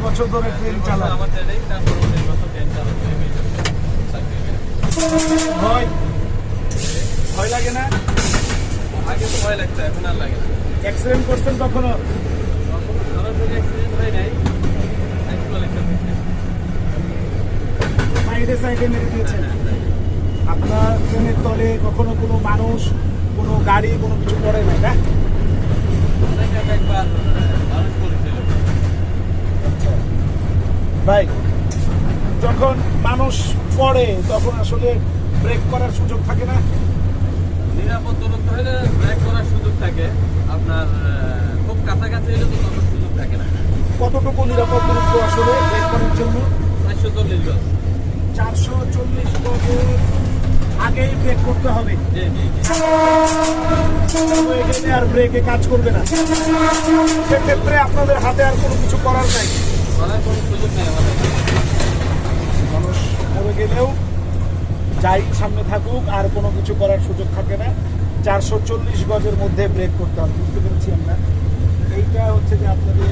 বছর ধরে ট্রেন চালান। ভয় ভয় লাগে না? আগে তো ভয় লাগতো, এখন আর লাগে না। অ্যাক্সিডেন্ট করছেন কখনো? সাইডে সাইডে মেরে দিয়েছেন। আপনার ট্রেনের তলে কখনো কোনো মানুষ, কোনো গাড়ি, কোনো কিছু পড়ে নাই না? ভাই, যখন মানুষ পড়ে তখন আসলে ব্রেক করার সুযোগ থাকে না? নিরাপদ দূরত্ব হলে ব্রেক করার সুযোগ থাকে, আপনার খুব কাছাকাছি হলে তো তখন সুযোগ থাকে না। কতটুকু নিরাপদ দূরত্ব আসলে ব্রেক করার জন্য? 440 গজ। 440 গজের আগেই ব্রেক করতে হবে। আর ব্রেকে কাজ করবে না, সেক্ষেত্রে আপনাদের হাতে আর কোনো কিছু করার নাই। করার কোনো সুযোগ নেই আমাদের। মানুষ মরে গেলেও যাই সামনে থাকুক, আর কোনো কিছু করার সুযোগ থাকে না। 440 গজের মধ্যে ব্রেক করতে হবে। বুঝতে পেরেছি আমরা। এইটা হচ্ছে যে আপনাদের